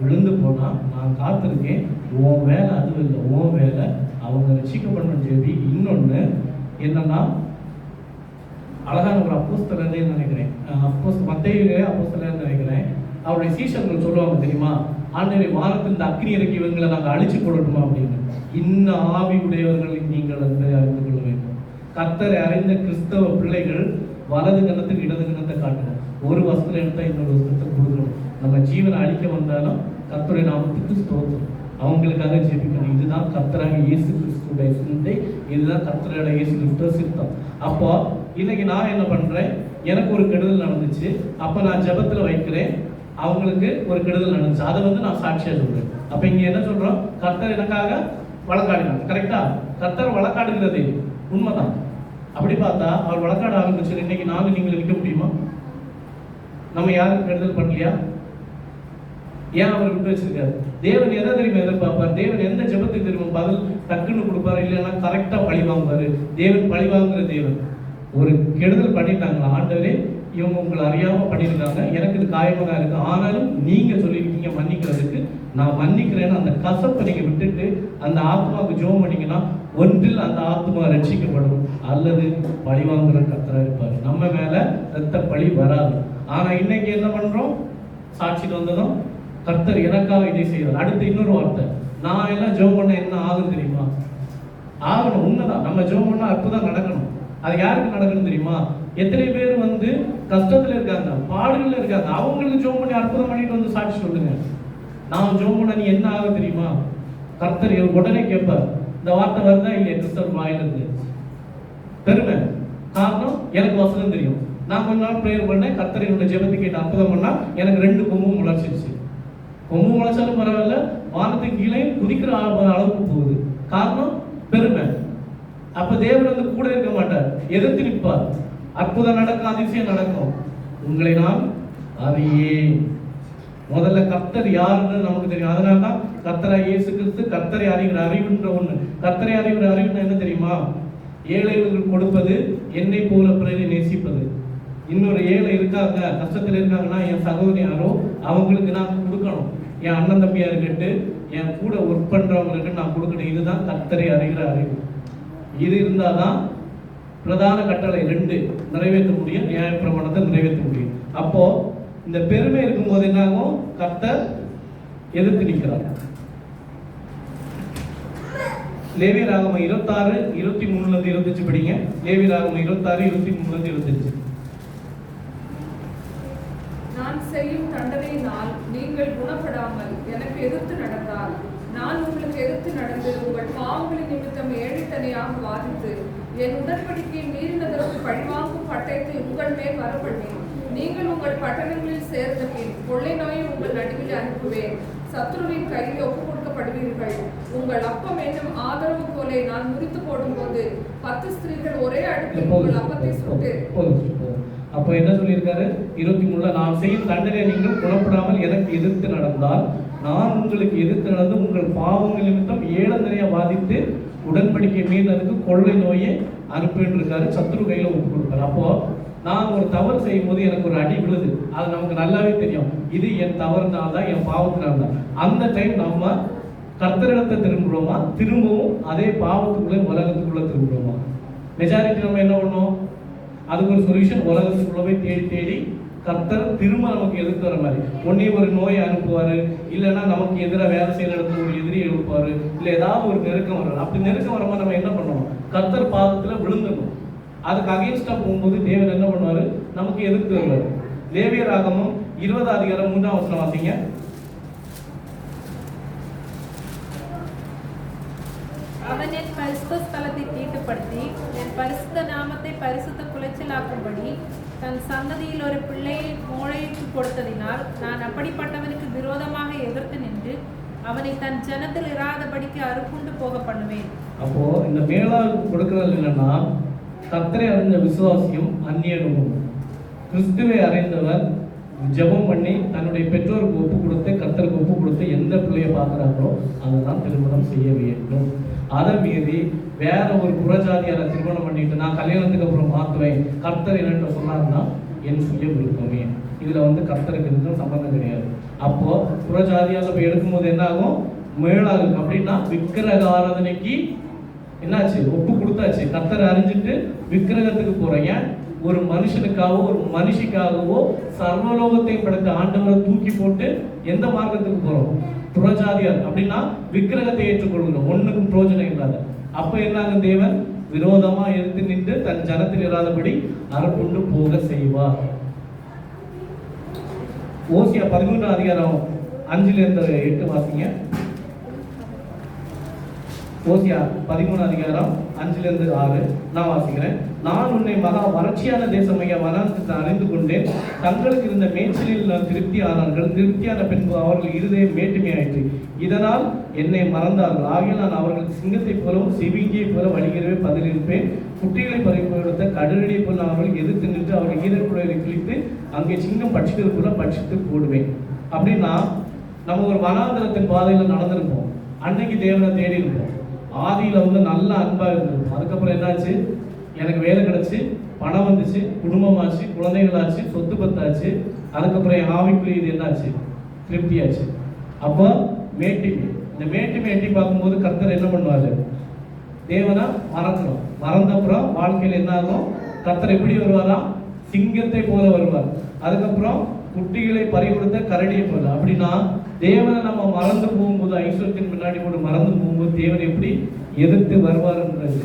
விழுந்து போனா நான் காத்திருக்கேன், உன் வேலை அது இல்லை, உன் வேலை அவங்க ரசிக்கப்படணும் ஜெபி. இன்னொன்று என்னன்னா, அழகான ஒரு அப்போஸ்தலர்னே நினைக்கிறேன், மத்தேயுவே அப்போஸ்தலர்னு நினைக்கிறேன், அவருடைய சீஷர்கள் சொல்லுவாங்க தெரியுமா? ஆண்டவரே, வானத்தில் இந்த அக்னி இறக்கி இவங்களை நாங்கள் அழிச்சு போடட்டுமா அப்படின்னு. இன்ன ஆவி உடையவர்கள் நீங்கள் என்பதை அறிந்து கொள்ள வேண்டும். கர்த்தரை அறிந்த கிறிஸ்தவ பிள்ளைகள் வலது கணத்துக்கு இடது கணத்தை காட்டணும். ஒரு வஸ்திரம் எடுத்தா இன்னொரு வஸ்திரத்தை கொடுக்கணும். நம்ம ஜீவனை அழிக்க வந்தாலும் கர்த்தருடைய நாமத்துக்கு ஸ்தோத்திரம், அவங்களுக்காக ஜெபிக்கணும். இதுதான் கர்த்தராக இயேசு கிறிஸ்துடைய சிந்தை, இதுதான் கர்த்தரோட இயேசு கிறிஸ்துவ சித்தம். அப்போ இன்னைக்கு நான் என்ன பண்றேன்? எனக்கு ஒரு கெடுதல் நடந்துச்சு, அப்ப நான் ஜெபத்துல வைக்கிறேன், அவங்களுக்கு ஒரு கெடுதல் நடந்துச்சு, அதை வந்து நான் சாட்சியா சொல்றேன். அப்ப இங்க என்ன சொல்றோம்? கர்த்தர் எனக்காக வழக்காடினார். கரெக்டா? கர்த்தர் வழக்காடுகிறது உண்மைதான். அப்படி பார்த்தா அவர் வழக்காட ஆரம்பிச்சு இன்னைக்கு நானும் நீங்களை நிற்க முடியுமா? நம்ம யாரும் கெடுதல் பண்ணலையா? ஏன் அவர் விட்டு வச்சிருக்காரு? தேவன் எதை தெரியுமா எதிர்பார்ப்பார்? தேவன் எந்த ஜெபத்துக்கு தெரியுமா பதில் டக்குன்னு கொடுப்பாரு, இல்லைன்னா கரெக்டா பழி வாங்குவாரு. தேவன் பழி வாங்குற தேவன். ஒரு கெடுதல் பண்ணிட்டாங்களா, ஆண்டவரே இவங்க உங்களை அறியாம பண்ணியிருக்காங்க, எனக்கு இது காயமாக இருக்கு, ஆனாலும் நீங்க சொல்லியிருக்கீங்க மன்னிக்கிறதுக்கு, நான் மன்னிக்கிறேன்னு அந்த கசப்பை நீங்க விட்டுட்டு அந்த ஆத்மாவுக்கு ஜெபம் பண்ணீங்கன்னா ஒன்றில் அந்த ஆத்மா ரட்சிக்கப்படும், அல்லது பழி வாங்குற கர்த்தரா இருப்பாரு. நம்ம மேல ரத்த பழி வராது. ஆனா இன்னைக்கு என்ன பண்றோம்? சாட்சிட்டு வந்ததும் கர்த்தர் எனக்காக இதை செய்யறார். அடுத்து இன்னொரு வார்த்தை, நான் எல்லாம் ஜெபம் பண்ண என்ன ஆகும் தெரியுமா? ஆகணும், உண்மைதான். நம்ம ஜெபம் பண்ணா அற்புதம் நடக்கணும். அது யாருக்கு நடக்கணும் தெரியுமா? எத்தனை பேர் வந்து கஷ்டத்துல இருக்காங்க, பாடுகள்ல இருக்காங்க, அவங்களுக்கு ஜெபம் பண்ணி அற்புதம் பண்ணிட்டு வந்து சாட்சி சொல்லுங்க. நான் ஜெபம் பண்ண நீ என்ன ஆகும் தெரியுமா? கர்த்தர் உடனே கேட்பார், இந்த வார்த்தை வருதா இல்லையா கிறிஸ்தவர் வாயிலிருந்து? பெருமை. காரணம், எனக்கு வசனம் தெரியும். நான் கொஞ்ச நாள் ப்ரேயர் பண்ணேன், கர்த்தர் என்னோட ஜெபத்தை கேட்டு அற்புதம் பண்ணா எனக்கு 2 கொம்பும் முளைச்சிருச்சு. கொம்பு முளைச்சாலும் பரவாயில்ல, வானத்துக்கு கீழே குதிக்கிற அளவுக்கு போகுது. காரணம் பெருமை. அப்ப தேவன் வந்து கூட இருக்க மாட்டார், எதிர்த்து நிற்பார். அற்புதம் நடக்கும், அதிசயம் நடக்கும். உங்களை நான் அறியேன். முதல்ல கர்த்தர் யாருன்னு நமக்கு தெரியும். அதனாலதான் கர்த்தராகிய இயேசு கிறிஸ்து கர்த்தரை அறிகிற அறிவுன்ற ஒண்ணு. கர்த்தரை அறிகிற அறிவுன்னு என்ன தெரியுமா? ஏழைகளுக்கு கொடுப்பது, என்னை போல பிறரை நேசிப்பது. இன்னொரு ஏழை இருக்காங்க, கஷ்டத்தில் இருக்காங்கன்னா என் சகோதரி யாரோ அவங்களுக்கு நான் கொடுக்கணும். என் அண்ணன் தம்பியா இருக்கட்டும், என் கூட ஒர்க் பண்றவங்களுக்கு நான் கொடுக்கணும். இதுதான் கர்த்தரை அறிகிற அறிவு. இது இருந்தாதான் பிரதான கட்டளை 2 நிறைவேற்ற முடியும், நியாயப்பிரமாணத்தை நிறைவேற்ற முடியும். அப்போ இந்த பெருமை இருக்கும்போது என்னாகும்? கர்த்தர் எதிர்த்து நிற்கிறார். லேவியராகமம் 26 23 25 படிங்க. லேவியராகமம் 26 23 25. நான் செய்யும் தண்டனையினால் நீங்கள் குணப்படாமல் எனக்கு எதிர்த்து நடந்தால், நான் உங்களுக்கு எதிர்த்து நடந்து உங்கள் பாவங்களின் நிமித்தம் ஏழைத்தனையாக வாதித்து என் உடன்படிக்கையை மீறினதற்கு பழிவாங்கும் பட்டயத்தை உங்கள் மேல் வரப்பண்ணேன். நீங்கள் உங்கள் பட்டணங்களில் சேர்ந்த பின் கொள்ளை நோயை உங்கள் நடுவில் அனுப்புவேன். சத்ருவின் கையில் ஒப்புக் கொடுக்கப்படுவீர்கள். உங்கள் அப்பம் என்னும் ஆதரவு கோலை நான் முறித்து போடும்போது 10 ஸ்திரீகள் ஒரே அடுப்பில் உங்கள் அப்பத்தை சுட்டு. அப்போ என்ன சொல்லியிருக்காரு? 23 நான் செய்யும் தண்டனை நீங்கள் குணப்படாமல் எனக்கு எதிர்த்து நடந்தால், நான் உங்களுக்கு எதிர்த்து நடந்து உங்கள் பாவங்கள் நிமித்தம் ஏழந்தனையா வாதித்து உடன்படிக்கை மீறினதுக்கு கொள்ளை நோயை அனுப்பின்னு இருக்காரு. சத்ரு கையில ஒப்பு கொடுப்பாரு. அப்போ நான் ஒரு தவறு செய்யும் போது எனக்கு ஒரு அடி விழுது, அது நமக்கு நல்லாவே தெரியும். இது என் தவறுனால்தான், என் பாவத்தினால்தான். அந்த டைம் நம்ம கர்த்தரிடத்தை திரும்புறோமா, திரும்பவும் அதே பாவத்துக்குள்ளே உலகத்துக்குள்ள திரும்புறோமா? மெஜாரிட்டி நம்ம என்ன பண்ணோம்? அதுக்கு ஒரு சொல்யூஷன் உலகத்துக்குள்ள போய் தேடி தேடி கர்த்தர் திரும்ப நமக்கு எதிர்த்து வர மாதிரி ஒன்னே ஒரு நோயை அனுப்புவாரு, இல்லைன்னா நமக்கு எதிராக வேலை செய்யற இடத்துல ஒரு எதிரியை எழுப்புவாரு, இல்லை ஏதாவது ஒரு நெருக்கம் வர்றாரு. அப்படி நெருக்கம் வரும்போது நம்ம என்ன பண்ணணும்? கர்த்தர் பாதத்துல விழுந்துடணும். அதுக்கு அகைன்ஸ்டா போகும்போது தேவன் என்ன பண்ணுவாரு? நமக்கு எதிர்த்து வருவாரு. லேவியராகமம் 20 அதிகாரம் 3ஆம் வசனம் வாசிங்க. அவன் என் பரிசுத்த ஸ்தலத்தை தீட்டுப்படுத்தி என் பரிசுத்த நாமத்தை பரிசுத்த குலைச்சலாக்கும்படி தன் சந்ததியில் ஒரு பிள்ளையை மோளைக்கு கொடுத்ததினால் நான் அப்படிப்பட்டவனுக்கு விரோதமாக எதிர்த்து நின்று அவனை தன் ஜனத்தில் இராதபடிக்கு அறுப்புண்டு போக பண்ணுவேன். அப்போ இந்த மேலாள் கொடுக்கிறது என்னன்னா, கர்த்தரை அறிந்த விசுவாசியும் அந்நியனும். கிறிஸ்துவை அறிந்தவர் ஜெபம் பண்ணி தன்னுடைய பெற்றோருக்கு ஒப்பு கொடுத்து, கர்த்தருக்கு ஒப்பு கொடுத்து எந்த பிள்ளையை பார்க்குறாங்களோ அதை தான் திருமணம் செய்ய வேண்டும். அதை மீறி வேற ஒரு புறஜாதியாரை திருமணம் பண்ணிட்டு நான் கல்யாணத்துக்கு அப்புறம் மாற்றுவேன் கர்த்தர் என்னென்று சொன்னார்னா என் சுய விருப்பமே. இதுல கர்த்தருக்கு இதுக்கும் சம்பந்தம் கிடையாது. அப்போ புறஜாதியால போய் எடுக்கும்போது என்ன ஆகும்? மேலாகு அப்படின்னா விக்கிரக ஆராதனைக்கு என்னாச்சு? ஒப்பு கொடுத்தாச்சு. கர்த்தரை அறிஞ்சிட்டு விக்கிரகத்துக்கு போறீங்க. ஒரு மனுஷனுக்காகவோ ஒரு மனுஷிக்காகவோ சர்வலோகத்தை படைத்த ஆண்டவரை தூக்கி போட்டு எந்த மார்க்கத்துக்கு போறோம்? புறஜாதியார் அப்படின்னா விக்கிரகத்தை ஏற்றுக்கொள்கிறோம், ஒண்ணுக்கும் பிரயோஜனம் இல்லாத. அப்ப என்னாங்க? தேவன் விரோதமா எடுத்து நின்று தன் ஜனத்தில் இராதபடி அறுப்புண்டு போக செய்வார். ஓசியா 13 அதிகாரம் 5-8 வாசிங்க. ஓசியா 13 அதிகாரம் 5-6 நான் வாசிக்கிறேன். நான் உன்னை மகா வறட்சியான தேசமையா வனாந்தரத்தை அறிந்து கொண்டேன். தங்களுக்கு இருந்த மேய்ச்சலில் நான் திருப்தி ஆனார்கள். திருப்தியான பின்பு அவர்கள் இருதயம் மேட்டுமையாயிற்று. இதனால் என்னை மறந்தார்கள். ஆகிய நான் அவர்களுக்கு சிங்கத்தை போலவும் செவிங்கியை போல வழிகிறவே பதிலிருப்பேன். குட்டிகளை பறிப்பெடுத்த கடலடியை போல அவர்கள் எதிர்த்து நின்று அவர்கள் ஈரக்குழையை கிழித்து அங்கே சிங்கம் பட்சித்தது போல பட்சித்து போடுவேன். அப்படின்னா நம்ம ஒரு வனாந்தரத்தின் பாதையில் நடந்திருப்போம். அன்னைக்கு தேவனை தேடி இருப்போம். ஆதியில நல்ல அன்பா இருந்திருப்போம். அதுக்கப்புறம் என்னாச்சு? எனக்கு வேலை கிடைச்சு, பணம் வந்துச்சு, குடும்பமாச்சு, குழந்தைகளாச்சு, சொத்து பத்தாச்சு. அதுக்கப்புறம் என் ஆவிக்குரிய இது என்னாச்சு? திருப்தியாச்சு. அப்போ மேட்டிமை. இந்த மேட்டிமை எட்டி பார்க்கும்போது கர்த்தர் என்ன பண்ணுவாரு? தேவனா மறக்கணும். மறந்தப்புறம் வாழ்க்கையில் என்ன ஆகும்? கர்த்தர் எப்படி வருவாரா? சிங்கத்தை போல வருவார். அதுக்கப்புறம் குட்டிகளை பறிகொடுத்த கரடியை போல. அப்படின்னா தேவனை நம்ம மறந்து போகும்போது, ஐஸ்வர்யத்தின் முன்னாடி கூட மறந்து போகும்போது தேவன் எப்படி எதிர்த்து வருவாருன்றது.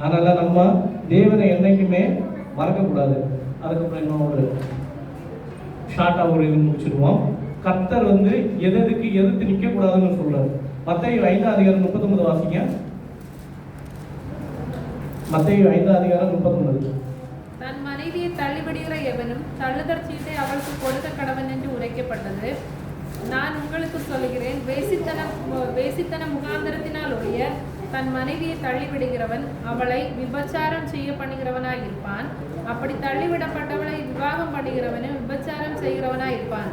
அதனால நம்ம தேவனை என்னைக்குமே மறக்கக்கூடாது. அதுக்கப்புறம் இன்னும் ஒரு ஷார்ட்டா ஒரு இது முடிச்சிடுவோம். கர்த்தர் எதுக்கு எதிர்த்து நிற்க கூடாதுன்னு சொல்றாரு. மத்தேயு 5 அதிகாரம் 39 வாசிங்க. மத்தேயு 5 அதிகாரம் 39. தன் மனைவியை தள்ளிவிடுகிற எவனும் தள்ளுதற் சீட்டை அவளுக்கு கொடுக்க கடவன் என்று உரைக்கப்பட்டது. நான் உங்களுக்கு சொல்லுகிறேன், வேசித்தன முகாந்தரத்தினால் ஒழிய தன் மனைவியை தள்ளிவிடுகிறவன் அவளை விபச்சாரம் செய்ய பண்ணுகிறவனாய் இருப்பான். அப்படி தள்ளிவிடப்பட்டவளை விவாகம் பண்ணுகிறவனும் விபச்சாரம் செய்கிறவனாய் இருப்பான்.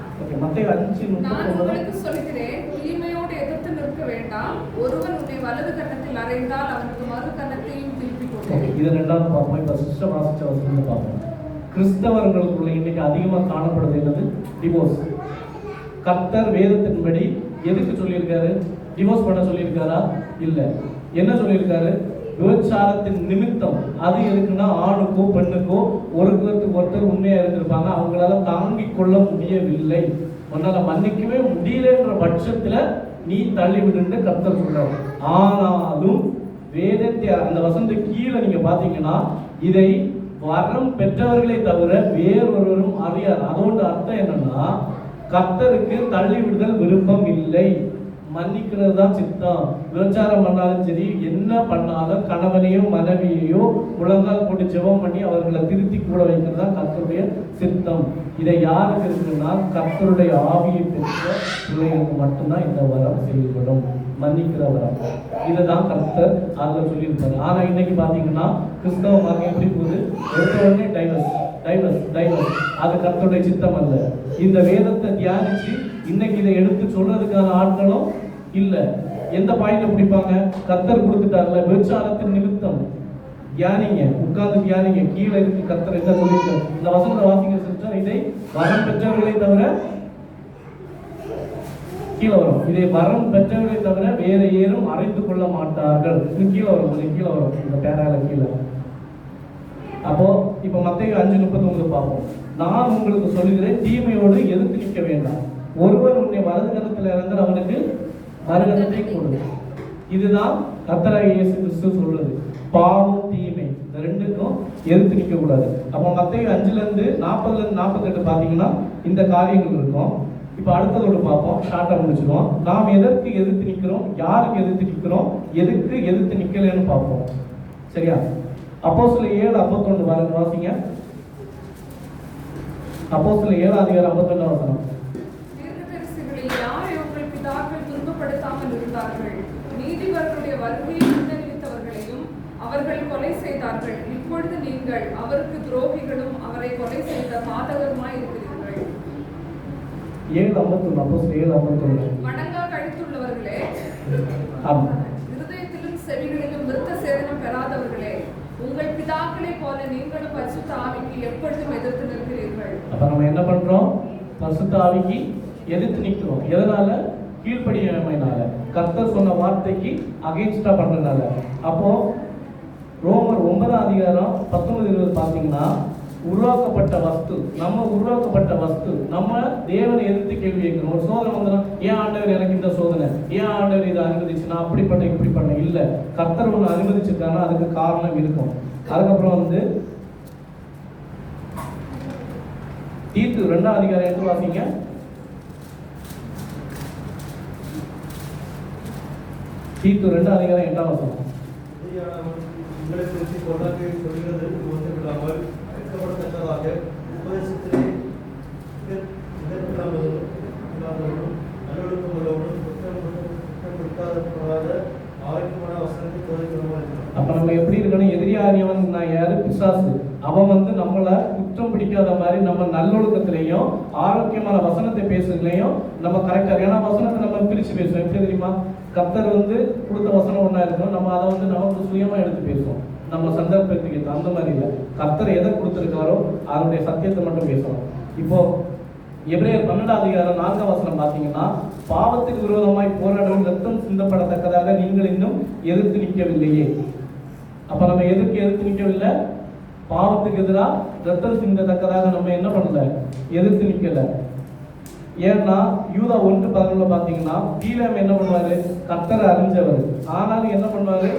நான் உங்களுக்கு சொல்லுகிறேன், தீமையோடு எதிர்த்து நிற்க வேண்டாம். ஒருவன் உன்னை வலது கன்னத்தில் அறைந்தால் அவனுக்கு மறு கன்னத்தையும் திருப்பி கொடு. இது ரெண்டாவது பார்ப்போம். இப்ப சிஸ்டம் வாசிச்ச வசனத்தை பார்ப்போம். கிறிஸ்தவர்களுக்குள்ள இன்னைக்கு அதிகமாக காணப்படுது என்னது? டிவோர்ஸ். கர்த்தர் வேதத்தின்படி எதுக்கு சொல்லியிருக்காரு? டிவோர்ஸ் பண்ண சொல்லியிருக்காரா? இல்லை. என்ன சொல்லியிருக்காரு? விபச்சாரத்தின் நிமித்தம். அது எதுக்குன்னா ஆணுக்கோ பெண்ணுக்கோ ஒருத்தருக்கு ஒருத்தர் உண்மையா இருந்திருப்பாங்க, அவங்களால தாங்கிக் கொள்ள முடியவில்லை, உன்னால மன்னிக்கவே முடியலன்ற பட்சத்துல நீ தள்ளி விடுன்னு கர்த்தர் சொல்றாரு. ஆனாலும் வேதத்தை அந்த வசனத்து கீழே நீங்க பாத்தீங்கன்னா இதை வரம் பெற்றவர்களை தவிர வேறொருவரும் அறியார். அதோட அர்த்தம் என்னன்னா கர்த்தருக்கு தள்ளி விடுதல் விருப்பம் இல்லை, மன்னிக்கிறது தான் சித்தம். விபச்சாரம் பண்ணாலும் சரி, என்ன பண்ணாலும் கணவனையோ மனைவியையோ முழங்கால் போட்டு ஜெபம் பண்ணி அவர்களை திருத்தி கூட வைக்கிறது தான் கர்த்தருடைய சித்தம். இதை யாருக்கு இருக்குன்னா கர்த்தருடைய ஆவியை பெற்ற பிள்ளைகளுக்கு மட்டும்தான் இந்த வரம் செயல்படும், மன்னிக்கிற வரம். இதுதான் கர்த்தர் அதில் சொல்லியிருப்பாரு. ஆனா இன்னைக்கு பாத்தீங்கன்னா கிறிஸ்தவ மார்க்கம் எப்படி போகுது? எடுத்த உடனே டைவர்ஸ். அது கர்த்தருடைய சித்தம் அல்ல. இந்த வேதத்தை தியானிச்சு இன்னைக்கு இதை எடுத்து சொல்றதுக்கான ஆட்களும் இல்ல. எந்த பாயிண்ட்ல பிடிப்பாங்க? கர்த்தர் கொடுத்துட்டார்ல, விபச்சாரத்தின் நிமித்தம் தியானிங்க, உட்கார்ந்து தியானிங்க. கீழே இருக்கு கர்த்தர் என்ன சொல்லியிருக்காரு. இந்த வசனத்தை வாசிங்க சிஸ்டர். இதை வரம் பெற்றவர்களை தவிர கீழே வரும். இதை வரம் பெற்றவர்களை தவிர வேற ஏறும் அறிந்து கொள்ள மாட்டார்கள். கீழே வரும், கீழே வரும், இந்த பேரால கீழே. அப்போ இப்ப மத்தேயு 5:39 பார்ப்போம். நான் உங்களுக்கு சொல்லுகிறேன், தீமையோடு எதிர்த்து நிற்க வேண்டாம். ஒருவர் உன்னை வலது கரத்தில் இறந்தால் அவனுக்கு மறுகரத்தை கொடு. இதுதான் கர்த்தராகிய இயேசு கிறிஸ்து சொல்றது. பாவம் தீமை இந்த ரெண்டுக்கும் எதிர்த்து நிற்க கூடாது. அப்போ மத்தேயு 5:40-48 பாத்தீங்கன்னா இந்த காரியங்கள் இருக்கும். இப்ப அடுத்ததோடு பார்ப்போம், ஷார்ட்டா முடிச்சிடுவோம். நாம் எதற்கு எதிர்த்து நிற்கிறோம், யாருக்கு எதிர்த்து நிற்கிறோம், எதுக்கு எதிர்த்து நிற்கலன்னு பார்ப்போம். சரியா? அப்போஸ்தலர் 7:51 பாருங்க, வாசிங்க. அப்போஸ்தலர் 7:51 தீர்க்கதரிசிகளில் யாரை உங்கள் பிதாக்கள் துன்பப்படுத்தாமல் இருந்தார்கள்? நீதிபதிகளுடைய வருகையை முன்னறிவித்தவர்களையும் அவர்கள் கொலை செய்தார்கள். இப்பொழுது நீங்கள் அவருக்கு துரோகிகளும் அவரை கொலை செய்த பாதகருமாய் இருக்கிறீர்கள். 7:51 அப்போஸ்தலர் 7:51. மடங்கா கழித்துள்ளவர்களே, ஆமா, இருதயத்திலும் செவிகளிலும் விருத்த சேதனம் பெறாதவர்களே, உங்கள் பிதாக்களை போல நீங்களும் பரிசுத்த ஆவிக்கு எப்பொழுதும் எதிர்த்து நிற்கிறீர்கள். அப்ப நம்ம என்ன பண்றோம்? பரிசுத்த ஆவிக்கு எதிர்த்து நிற்கிறோம். எதனால? கீழ்ப்படியாமையினால, கர்த்தர் சொன்ன வார்த்தைக்கு அகைன்ஸ்டா பண்றதுனால. அப்போ ரோமர் 9:19-20 பாத்தீங்கன்னா உருவாக்கப்பட்ட வஸ்து, நம்ம உருவாக்கப்பட்ட வஸ்து, நம்ம தேவனை எதிர்த்து கேள்வி கேட்கிறோம். ஒரு சோதனை வந்தா, ஏன் ஆண்டவர் எனக்கு இந்த சோதனை, ஏன் ஆண்டவர் இதை அனுமதிச்சு, நான் அப்படி பண்ண இப்படி பண்ண இல்ல, கர்த்தர் ஒண்ணு அனுமதிச்சிருக்காங்கன்னா அதுக்கு காரணம் இருக்கும். அதுக்கப்புறம் தீத்து 2:2 எடுத்து வாசிங்க. தீத்து 2:8 உங்களை குறித்து கொண்டாடி சொல்கிறது ஒன்றுமில்லாமல் வெட்கப்படத்தக்கதாக உபதேசத்திலே இதற்கில்லாதவரும் நல்லொழுக்கம் உள்ளவரும் குற்றப்படுத்தாத ஆரோக்கியமான வசனத்தை போதிக்கிறோமா இருக்கிறோம். அப்ப நம்ம எப்படி இருக்கணும்? எதிரியாரியவன் நான் யாரு? பிசாசு. அவன் நம்மளை குற்றம் பிடிக்காத மாதிரி நம்ம நல்லொழுக்கத்திலையும் ஆரோக்கியமான வசனத்தை பேசுறதுலையும் நம்ம கரெக்டா. ஏன்னா வசனத்தை நம்ம பிரிச்சு பேசுவோம். எப்படி தெரியுமா? கர்த்தர் கொடுத்த வசனம் ஒண்ணா இருக்கும், நம்ம அதை நமக்கு சுயமா எடுத்து பேசுவோம், நம்ம சந்தர்ப்பத்துக்கு ஏற்ற. அந்த மாதிரி இல்லை. கர்த்தர் எதை கொடுத்திருக்காரோ அதனுடைய சத்தியத்தை மட்டும் பேசணும். இப்போ எபிரேயர் 12:4 பாத்தீங்கன்னா, பாவத்துக்கு விரோதமாய் போராடும் ரத்தம் சிந்தப்படத்தக்கதாக நீங்கள் இன்னும் எதிர்த்து நிற்கவில்லையே. அப்ப நம்ம எதிர்த்து நிற்கவில்லை. பாவத்துக்கு எதிராக ரத்தம் சிந்தத்தக்கதாக நம்ம என்ன பண்ணல? எதிர்த்து நிற்கல. ஏன்னா யூதா 1:11 பாத்தீங்கன்னா, பீலேம் என்ன பண்ணுவாரு? கர்த்தரை அறிஞ்சவர், ஆனாலும் என்ன பண்ணுவாரு?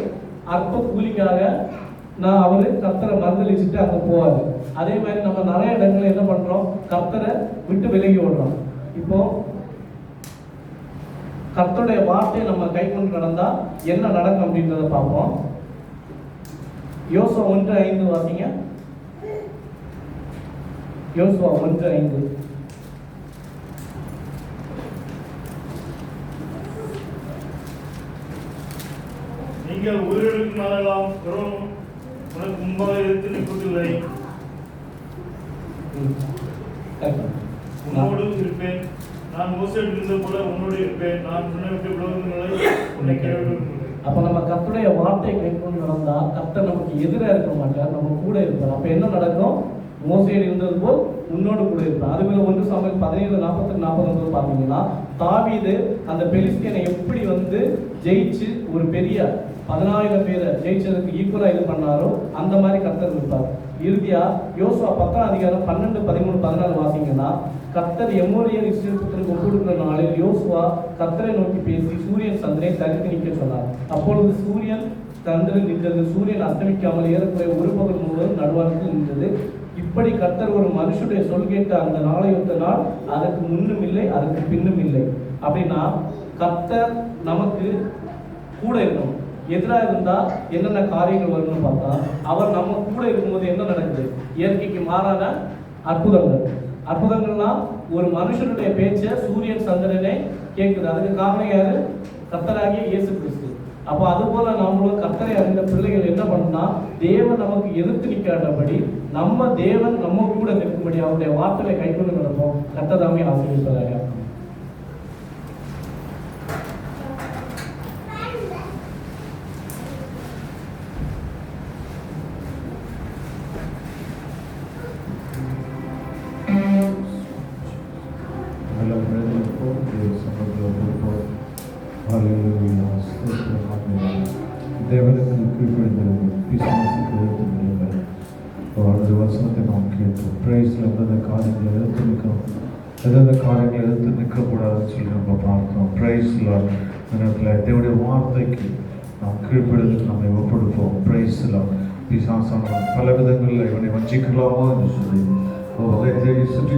அற்ப கூலிக்காக அவரு கர்த்தரை மறுதளிச்சுட்டு அங்க போவாரு. அதே மாதிரி நம்ம நிறைய இடங்கள்ல என்ன பண்றோம்? கர்த்தரை விட்டு விலகி ஓடுறோம். இப்போ கர்த்தருடைய வார்த்தையை நம்ம கை கொண்டு நடந்தா என்ன நடக்கும் அப்படின்றத பார்ப்போம். யோசுவா 1:5 வாசிங்க. யோசுவா 1:5. நீங்கள் உயிரிழக்கும் நாளெல்லாம் உனக்கு முன்பாக எதிர்த்து நிற்பதில்லை, உன்னோடு இருப்பேன். நான் மோசடி இருந்த போல உன்னோடு இருப்பேன். நான் உன்னை விட்டு விலகுங்களை உன்னை கைவிடுவேன். அப்ப நம்ம கர்த்தருடைய வார்த்தையை கைக்கொண்டு நடந்தா கர்த்தர் நமக்கு எதிராக இருக்க மாட்டார், நம்ம கூட இருப்பார். அப்ப என்ன நடக்கும்? மோசேயோடு இருந்தது போல் உன்னோடு கூட இருப்பேன். அதுபோல 1 சாமுவேல் 17:42-49 பார்த்தீங்கன்னா தாவீது அந்த பெலிஸ்தியனை எப்படி வந்து ஜெயிச்சு ஒரு பெரிய 10,000 பேரை ஜெயிச்சதுக்கு ஈக்குவலா இது பண்ணாரோ அந்த மாதிரி கர்த்தர் இருப்பார். இறுதியா யோசுவா 10ஆம் அதிகாரம் 12, 13, 14 வாசிங்கன்னா கர்த்தர் எமோரியர் இஸ்ரவேல் புத்திரருக்கு ஒப்புக்கொடுக்கிற நாளில் யோசுவா கர்த்தரை நோக்கி பேசி சூரியன் சந்திரனை தரித்து நிற்க சொன்னார். அப்பொழுது சூரியன் சந்திரன் நின்றது. சூரியன் அஸ்தமிக்காமல் ஏறக்குறைய ஒரு பகல் முழுவதும் நடுவாரத்தில் நின்றது. இப்படி கர்த்தர் ஒரு மனுஷனுடைய சொல் கேட்ட அந்த நாளை ஒத்த நாள் அதற்கு முன்னும் இல்லை அதற்கு பின்னும் இல்லை. அப்படின்னா கர்த்தர் நமக்கு கூட இருக்கணும். எதிராக இருந்தா என்னென்ன காரியங்கள் வரும்னு பார்த்தா அவர் நம்ம கூட இருக்கும்போது என்ன நடக்குது? இயற்கைக்கு மாறான அற்புதங்கள்லாம் ஒரு மனுஷனுடைய பேச்சை சூரியன் சந்திரனே கேட்குது. அதுக்கு காரணம் யாரு? கர்த்தராகிய இயேசு கிறிஸ்து. அப்போ அது போல நாமளும் கர்த்தரை அறிந்த பிள்ளைகள் என்ன பண்ணா தேவன் நமக்கு எதிர்த்து நிற்காதபடி நம்ம தேவன் நம்ம கூட நிற்கும்படி அவருடைய வார்த்தையை கைக்கொண்டு நடப்போம். கர்த்தராமே ஆசீர்வதிப்பதாக. தேவனுக்கு கீழ்ப்படிந்திருக்கும் பிசாசுக்கு எதிர்த்து நில்லுங்கள். அவருடைய வசனத்தை நாம் கேட்போம். பிரைஸ்ல எந்தெந்த காரியங்களை எதிர்த்து நிற்கணும், எந்தெந்த காரியங்களை எதிர்த்து நிற்கக்கூடாதுன்னு சொல்லி நம்ம பார்க்கிறோம். பிரைஸ்ல தேவனுடைய வார்த்தைக்கு நாம் கீழ்ப்படிதலுக்கு நம்மை ஒப்படுப்போம். பிரைஸ்ல பிசாசான பல விதங்களில் இவனை வஞ்சிக்கலாமோ என்று சொல்லி சுற்றி